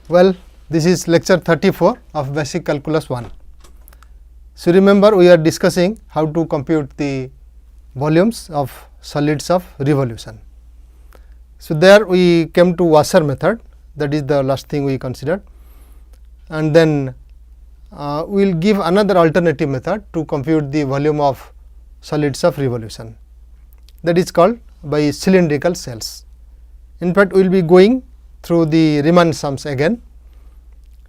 Well, this is lecture 34 of basic calculus 1. So, remember we are discussing how to compute the volumes of solids of revolution. So, there we came to Wasser method, that is the last thing we considered, and then we will give another alternative method to compute the volume of solids of revolution, that is called by cylindrical cells. In fact, we will be going through the Riemann sums again,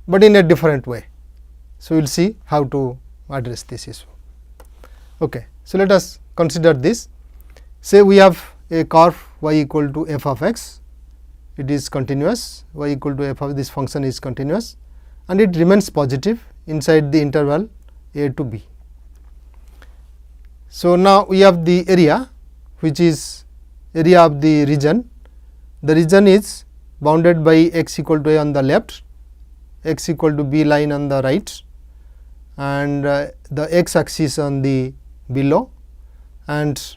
but in a different way. So, we will see how to address this issue. Okay. So, let us consider this. Say we have a curve y equal to f of x, it is continuous, y equal to f of this function is continuous, and it remains positive inside the interval a to b. So, now we have the area, which is area of the region. The region is bounded by x equal to a on the left, x equal to b line on the right, and the x axis on the below, and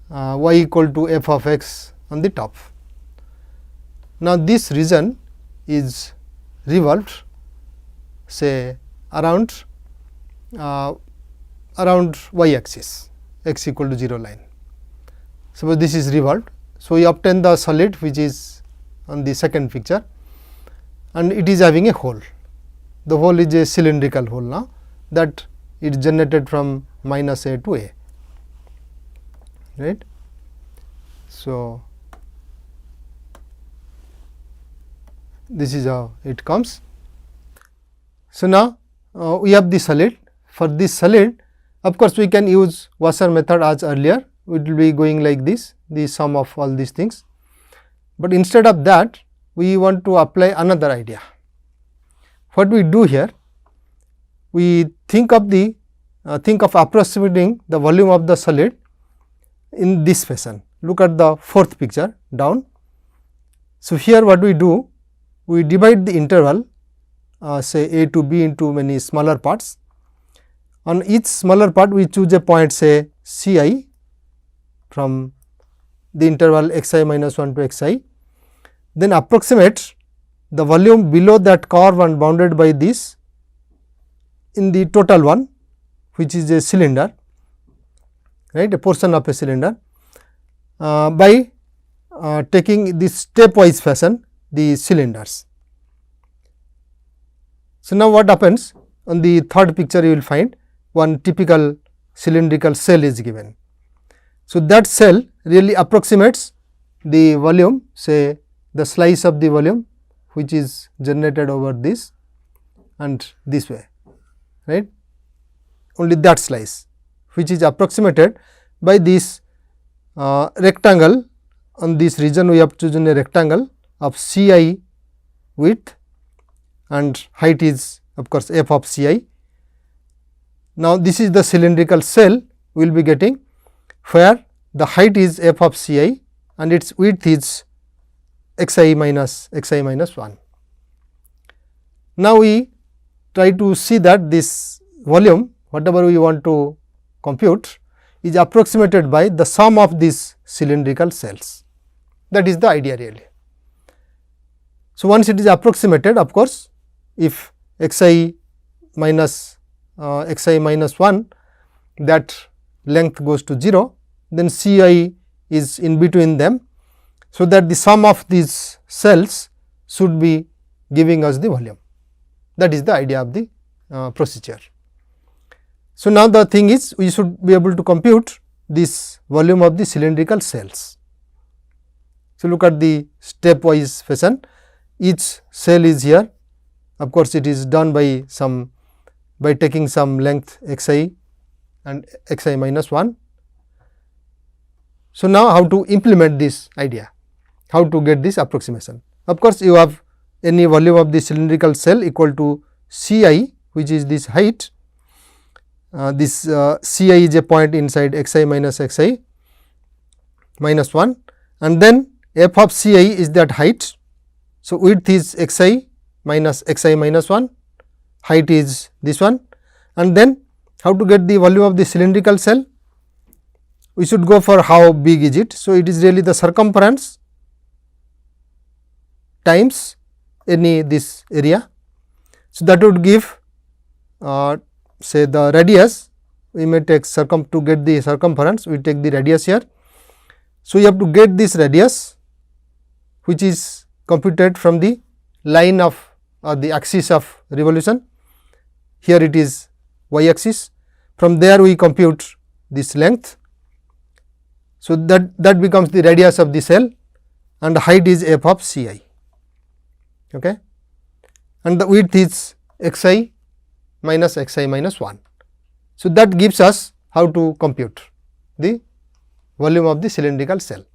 y equal to f of x on the top. Now, this region is revolved say around y axis, x equal to 0 line. Suppose this is revolved. So, we obtain the solid which is on the second picture, and it is having a hole. The hole is a cylindrical hole now, that is generated from minus a to a, right. So, this is how it comes. So, now we have the solid. For this solid, of course, we can use Wasser method as earlier, it will be going like this, the sum of all these things, but instead of that we want to apply another idea. What we do here, we think of the approximating the volume of the solid in this fashion. Look at the fourth picture down. So, here what we do, we divide the interval say a to b into many smaller parts. On each smaller part we choose a point say c I from the interval x I minus 1 to x I, then approximate the volume below that curve and bounded by this in the total one, which is a cylinder, right, a portion of a cylinder, by taking this stepwise fashion the cylinders. So, now what happens, on the third picture you will find one typical cylindrical cell is given. So, that cell really approximates the volume, say the slice of the volume which is generated over this and this way, right, only that slice which is approximated by this rectangle. On this region we have chosen a rectangle of c I width and height is of course f of c I. Now, this is the cylindrical cell we will be getting, where the height is f of c I and its width is x I minus 1. Now, we try to see that this volume whatever we want to compute is approximated by the sum of these cylindrical cells. That is the idea really. So, once it is approximated, of course, if x I minus 1 that length goes to 0, then c I is in between them. So, that the sum of these cells should be giving us the volume. That is the idea of the procedure. So, now the thing is we should be able to compute this volume of the cylindrical cells. So, look at the stepwise fashion, each cell is here, of course, it is done by taking some length x I and x I minus 1. So, now how to implement this idea, how to get this approximation. Of course, you have any volume of the cylindrical cell equal to c I, which is this height, this c I is a point inside x I minus 1, and then f of c I is that height. So, width is x I minus 1, height is this one, and then how to get the volume of the cylindrical cell, we should go for how big is it. So, it is really the circumference times any this area. So, that would give say the radius, we may take to get the circumference, we take the radius here. So, you have to get this radius, which is computed from the line of the axis of revolution. Here it is y axis. From there we compute this length. So, that becomes the radius of the cell, and the height is f of c I, okay, and the width is x I minus x I minus 1. So, that gives us how to compute the volume of the cylindrical cell.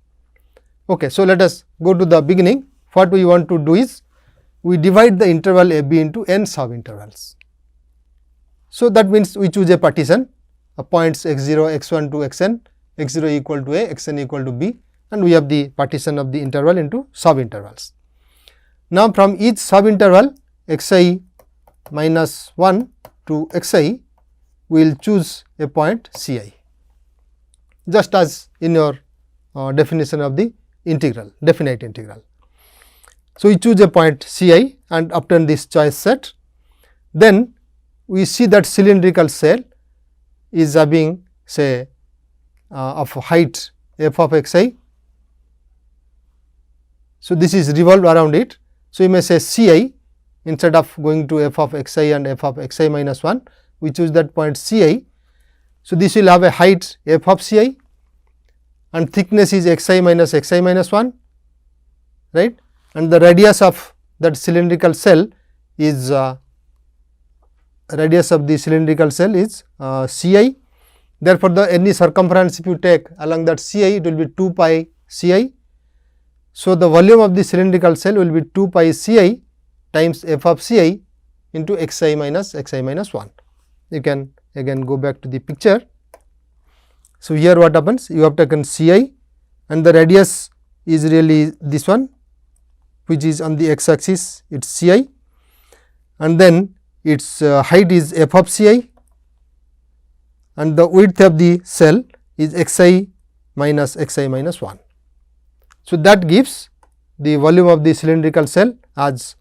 Okay. So, let us go to the beginning. What we want to do is we divide the interval a b into n sub intervals. So, that means we choose a partition of points x 0, x 1 to x n, x 0 equal to a, x n equal to b, and we have the partition of the interval into sub intervals. Now, from each sub interval x I minus 1 to x I, we will choose a point c I, just as in your definition of the integral, definite integral. So, we choose a point c I and obtain this choice set. Then we see that cylindrical cell is having say of height f of x I. So, this is revolved around it. So, you may say c I instead of going to f of x I and f of x I minus 1, we choose that point c I. So, this will have a height f of c I and thickness is x I minus x I minus 1, right, and the radius of that cylindrical cell is radius of the cylindrical cell is c I. Therefore, the any circumference if you take along that c I, it will be 2 pi c I. So, the volume of the cylindrical cell will be 2 pi c I times f of c I into x I minus x I minus 1. You can again go back to the picture. So, here what happens? You have taken c I and the radius is really this one, which is on the x axis, it is c I, and then its height is f of c I and the width of the cell is x I minus x I minus 1. So, that gives the volume of the cylindrical cell as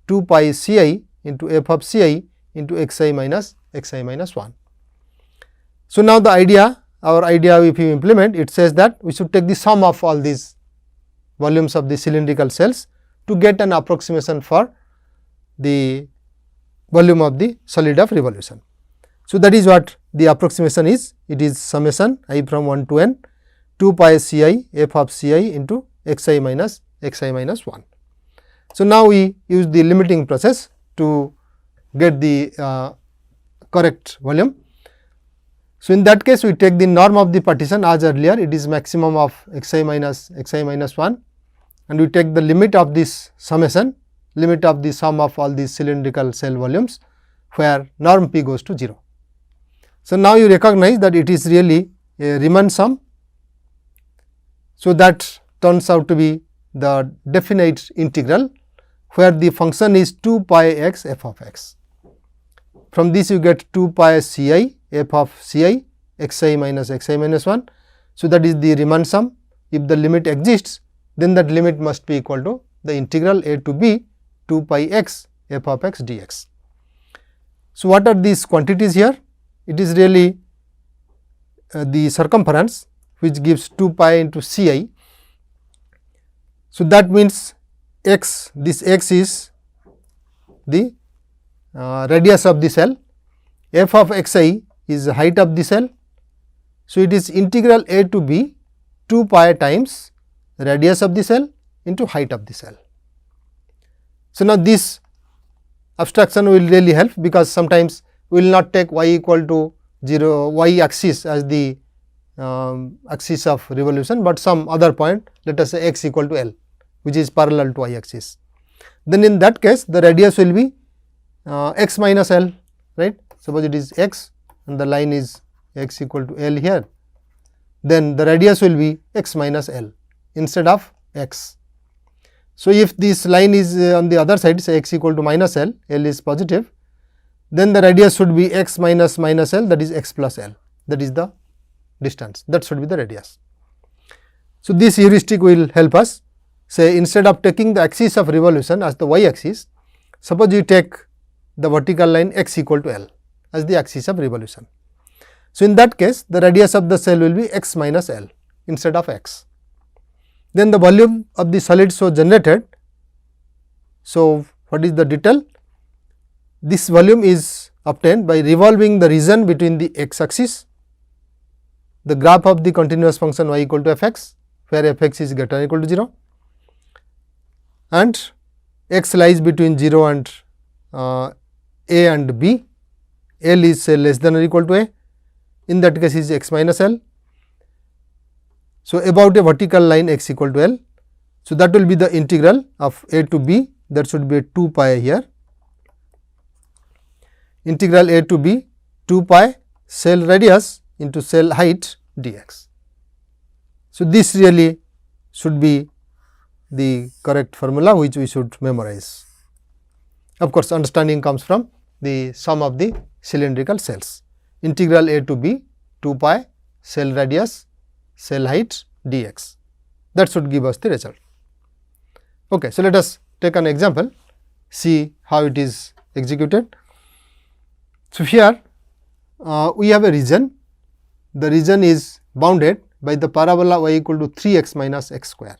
2 pi c I into f of c I into x I minus x I minus 1. So, now the idea, our idea if you implement, it says that we should take the sum of all these volumes of the cylindrical cells to get an approximation for the volume of the solid of revolution. So, that is what the approximation is. It is summation I from 1 to n 2 pi c I f of c I into x I minus x I minus 1. So, now we use the limiting process to get the correct volume. So, in that case we take the norm of the partition as earlier, it is maximum of x I minus 1, and we take the limit of this summation, limit of the sum of all these cylindrical cell volumes, where norm p goes to 0. So, now you recognize that it is really a Riemann sum. So, that turns out to be the definite integral, where the function is 2 pi x f of x. From this you get 2 pi c I f of c I x I minus x I minus 1. So, that is the Riemann sum. If the limit exists, then that limit must be equal to the integral a to b 2 pi x f of x dx. So, what are these quantities here? It is really the circumference, which gives 2 pi into c I. So, that means x, this x is the radius of the cell, f of x I is the height of the cell. So, it is integral a to b 2 pi times radius of the cell into height of the cell. So, now this abstraction will really help, because sometimes we will not take y equal to 0 y axis as the axis of revolution, but some other point, let us say x equal to L, which is parallel to y axis. Then in that case the radius will be x minus L, right. Suppose it is x and the line is x equal to L here, then the radius will be x minus L instead of x. So, if this line is on the other side, say x equal to minus L, L is positive, then the radius should be x minus minus L, that is x plus L, that is the distance, that should be the radius. So, this heuristic will help us say instead of taking the axis of revolution as the y axis, suppose you take the vertical line x equal to L as the axis of revolution. So, in that case the radius of the cell will be x minus L instead of x. Then the volume of the solid so generated. So, what is the detail? This volume is obtained by revolving the region between the x axis, the graph of the continuous function y equal to f x, where f x is greater than or equal to 0, and x lies between 0 and a and b, L is say less than or equal to a, in that case is x minus L. So, about a vertical line x equal to L. So, that will be the integral of a to b, that should be a 2 pi here, integral a to b 2 pi cell radius into cell height dx. So, this really should be the correct formula which we should memorize. Of course, understanding comes from the sum of the cylindrical cells, integral a to b 2 pi cell radius cell height dx, that should give us the result. Okay, so, let us take an example, see how it is executed. So, here we have a region, the region is bounded by the parabola y equal to 3 x minus x square.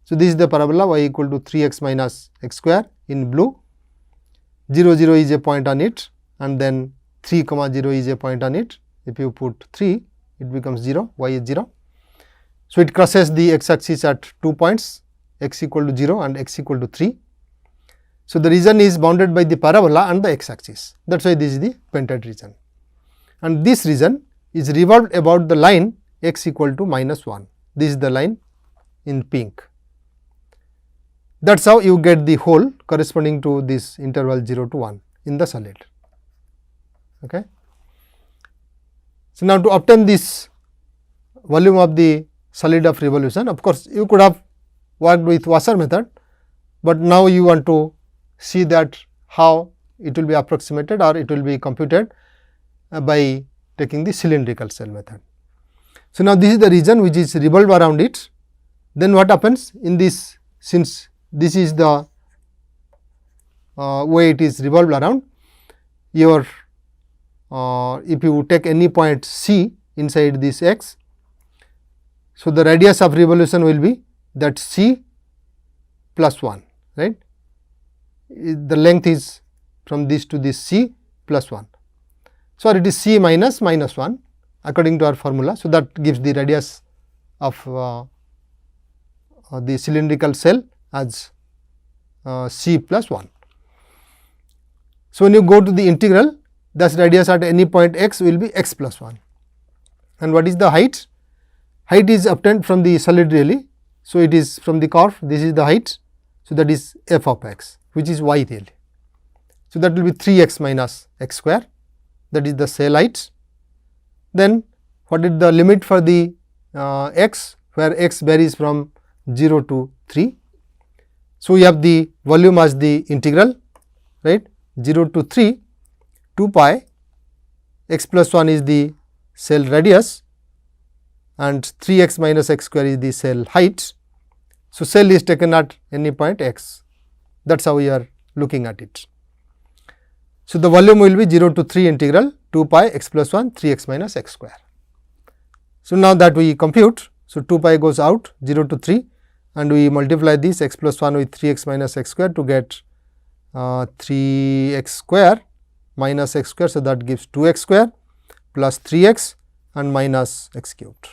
So, this is the parabola y equal to 3 x minus x square in blue, 0 0 is a point on it, and then 3 comma 0 is a point on it. If you put 3, it becomes 0, y is 0. So, it crosses the x axis at 2 points, x equal to 0 and x equal to 3. So, the region is bounded by the parabola and the x axis, that is why this is the painted region, and this region is revolved about the line x equal to minus 1. This is the line in pink. That is how you get the hole corresponding to this interval 0 to 1 in the solid. Okay. So, now to obtain this volume of the solid of revolution, of course, you could have worked with Wasser method, but now you want to see that how it will be approximated or it will be computed by taking the cylindrical cell method. So, now this is the region which is revolved around it. Then what happens in this, since this is the way it is revolved around, your if you take any point C inside this x, so the radius of revolution will be that C plus 1, right. The length is from this to this C plus 1. So, it is C minus 1 according to our formula. So, that gives the radius of the cylindrical cell as C plus 1. So, when you go to the integral, thus radius at any point x will be x plus 1. And what is the height? Height is obtained from the solid really. So, it is from the curve, this is the height. So, that is f of x, which is y really. So, that will be 3 x minus x square, that is the cell height. Then what is the limit for the x, where x varies from 0 to 3. So, we have the volume as the integral, right, 0 to 3 2 pi x plus 1 is the cell radius and 3 x minus x square is the cell height. So, cell is taken at any point x, that is how we are looking at it. So, the volume will be 0 to 3 integral 2 pi x plus 1 3 x minus x square. So, now that we compute, so 2 pi goes out 0 to 3 and we multiply this x plus 1 with 3 x minus x square to get 3 x square minus x square. So, that gives 2 x square plus 3 x and minus x cubed.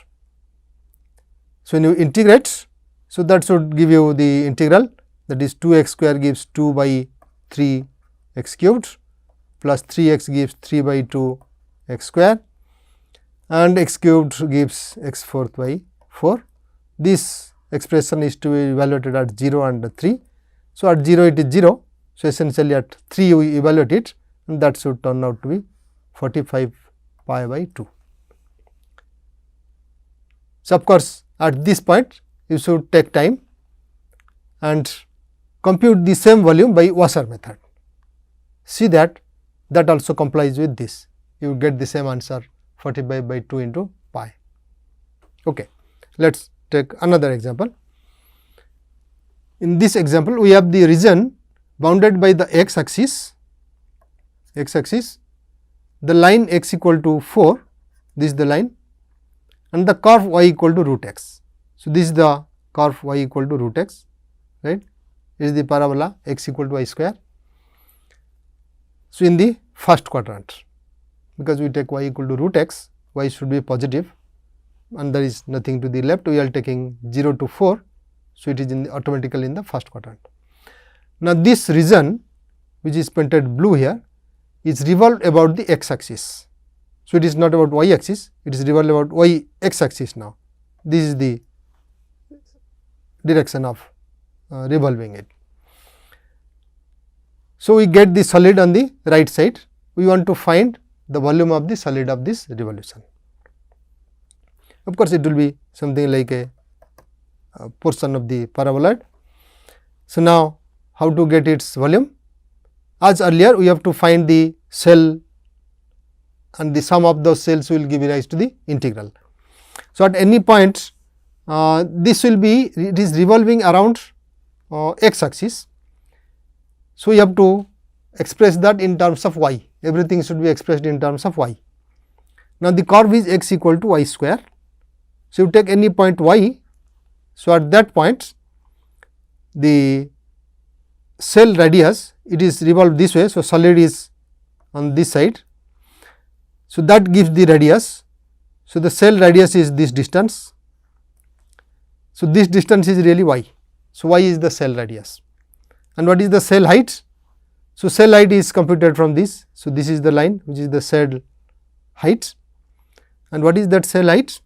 So, when you integrate, so that should give you the integral, that is 2 x square gives 2 by 3 x cubed plus 3 x gives 3 by 2 x square and x cubed gives x fourth by 4. This expression is to be evaluated at 0 and 3. So, at 0 it is 0. So, essentially at 3 we evaluate it and that should turn out to be 45 pi by 2. So, of course, at this point you should take time and compute the same volume by Wasser method. See that also complies with this, you get the same answer 45 by 2 into pi. Okay. Let us take another example. in this example we have the region bounded by the x axis, the line x equal to 4, this is the line, and the curve y equal to root x. So, this is the curve y equal to root x, right. This is the parabola x equal to y square. So, in the first quadrant, because we take y equal to root x, y should be positive and there is nothing to the left, we are taking 0 to 4. So, it is in the automatically in the first quadrant. Now, this region which is painted blue here is revolved about the x axis. So, it is not about y axis, it is revolved about y x axis now. This is the direction of revolving it. So, we get the solid on the right side, we want to find the volume of the solid of this revolution. Of course, it will be something like a portion of the paraboloid. So, now how to get its volume? As earlier we have to find the cell and the sum of those cells will give rise to the integral. So, at any point this will be, it is revolving around x axis. So, we have to express that in terms of y, everything should be expressed in terms of y. Now, the curve is x equal to y square. So, you take any point y. So, at that point the cell radius, it is revolved this way. So, solid is on this side. So, that gives the radius. So, the cell radius is this distance. So, this distance is really y. So, y is the cell radius. And what is the cell height? So, cell height is computed from this. So, this is the line which is the cell height. And what is that cell height?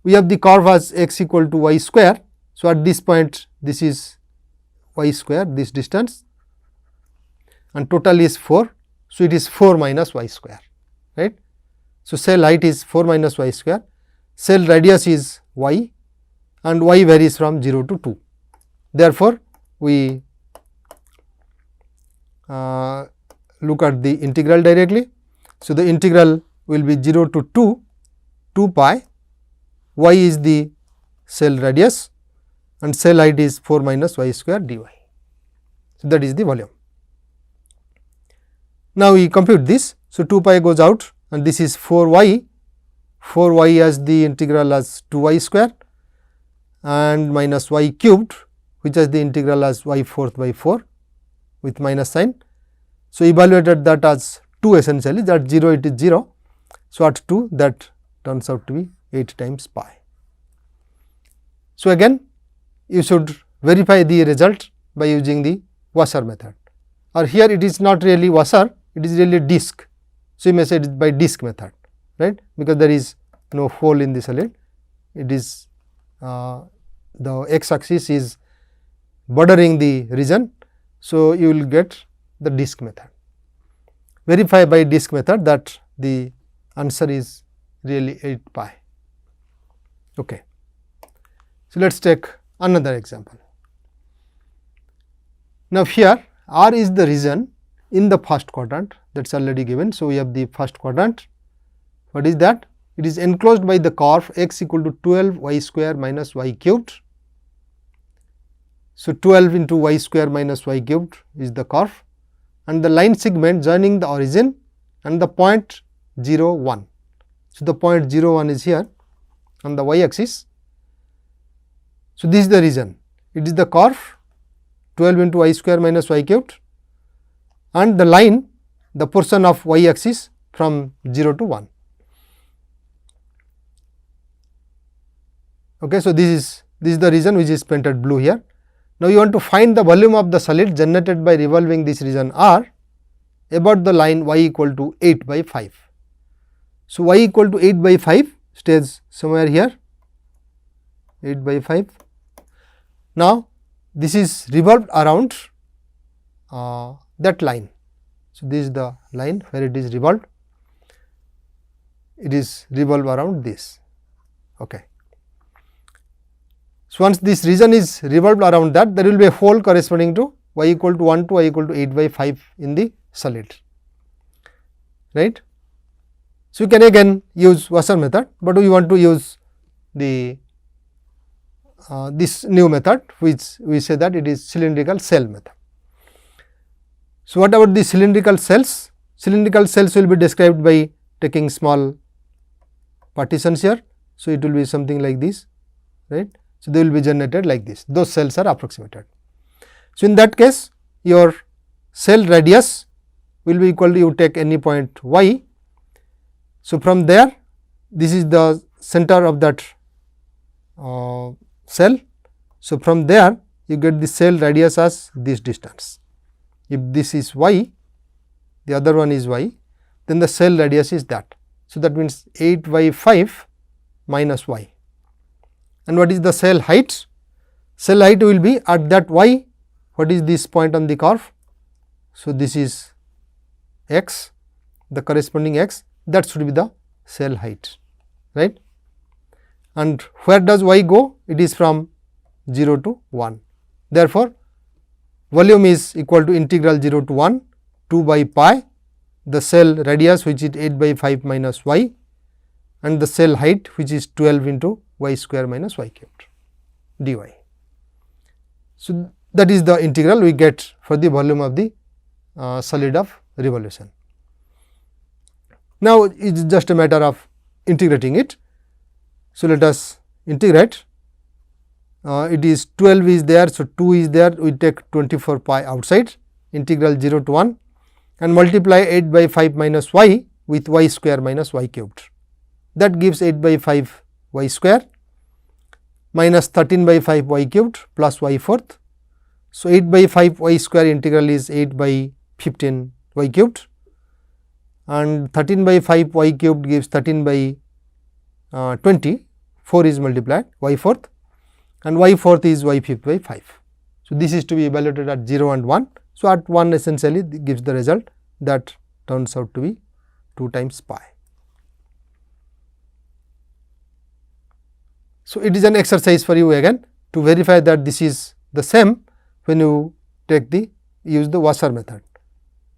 We have the curve as x equal to y square. So, at this point this is y square, this distance, and total is 4. So, it is 4 minus y square, right. So, cell height is 4 minus y square, cell radius is y and y varies from 0 to 2. Therefore, we look at the integral directly. So, the integral will be 0 to 2 pi, y is the cell radius and cell height is 4 minus y square dy. So, that is the volume. Now, we compute this. So, 2 pi goes out and this is 4y as the integral as 2y square and minus y cubed, which is the integral as y fourth by 4 with minus sign. So, evaluated that as 2 essentially, that 0 it is 0. So, at 2 that turns out to be 8 times pi. So, again you should verify the result by using the washer method, or here it is not really washer, it is really disc. So, you may say it is by disc method, right, because there is no hole in the solid, it is the x axis is bordering the region. So, you will get the disc method. Verify by disc method that the answer is really 8 pi. Okay. So, let us take another example. Now, here R is the region in the first quadrant, that is already given. So, we have the first quadrant. What is that? It is enclosed by the curve x equal to 12 y square minus y cubed. So, 12 into y square minus y cubed is the curve and the line segment joining the origin and the point 0 1. So, the point 0 1 is here on the y axis. So, this is the region, it is the curve 12 into y square minus y cubed and the line, the portion of y axis from 0 to 1. Okay, so, this is the region which is painted blue here. Now, you want to find the volume of the solid generated by revolving this region R about the line y equal to 8 by 5. So, y equal to 8 by 5 stays somewhere here, 8 by 5. Now, this is revolved around that line. So, this is the line where it is revolved, it is revolved around this. Okay. So, once this region is revolved around that, there will be a hole corresponding to y equal to 1 to y equal to 8 by 5 in the solid, right. So, you can again use washer method, but we want to use the this new method, which we say that it is cylindrical cell method. So, what about the cylindrical cells? Cylindrical cells will be described by taking small partitions here. So, it will be something like this, right. So, they will be generated like this, those cells are approximated. So, in that case your cell radius will be equal to, you take any point y. So, from there this is the center of that cell. So, from there you get the cell radius as this distance. If this is y, the other one is y, then the cell radius is that. So, that means 8 by 5 minus y. And what is the cell height? Cell height will be at that y. What is this point on the curve? So, this is x, the corresponding x, that should be the cell height, right. And where does y go? It is from 0 to 1. Therefore, volume is equal to integral 0 to 1 2 by pi, the cell radius which is 8 by 5 minus y, and the cell height which is 12 into y square minus y cubed dy. So, that is the integral we get for the volume of the solid of revolution. Now, it is just a matter of integrating it. So, let us integrate. It is 12 is there. So, 2 is there, we take 24 pi outside, integral 0 to 1 and multiply 8 by 5 minus y with y square minus y cubed. That gives 8 by 5 y square minus 13 by 5 y cubed plus y fourth. So, 8 by 5 y square integral is 8 by 15 y cubed, and 13 by 5 y cubed gives 13 by 20, 4 is multiplied y fourth, and y fourth is y fifth by 5. So, this is to be evaluated at 0 and 1. So, at 1 essentially gives the result that turns out to be 2 times pi. So, it is an exercise for you again to verify that this is the same when you take the use the washer method,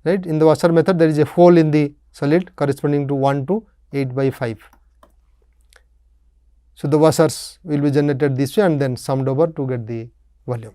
right. In the washer method there is a hole in the solid corresponding to 1 to 8 by 5. So, the washers will be generated this way and then summed over to get the volume.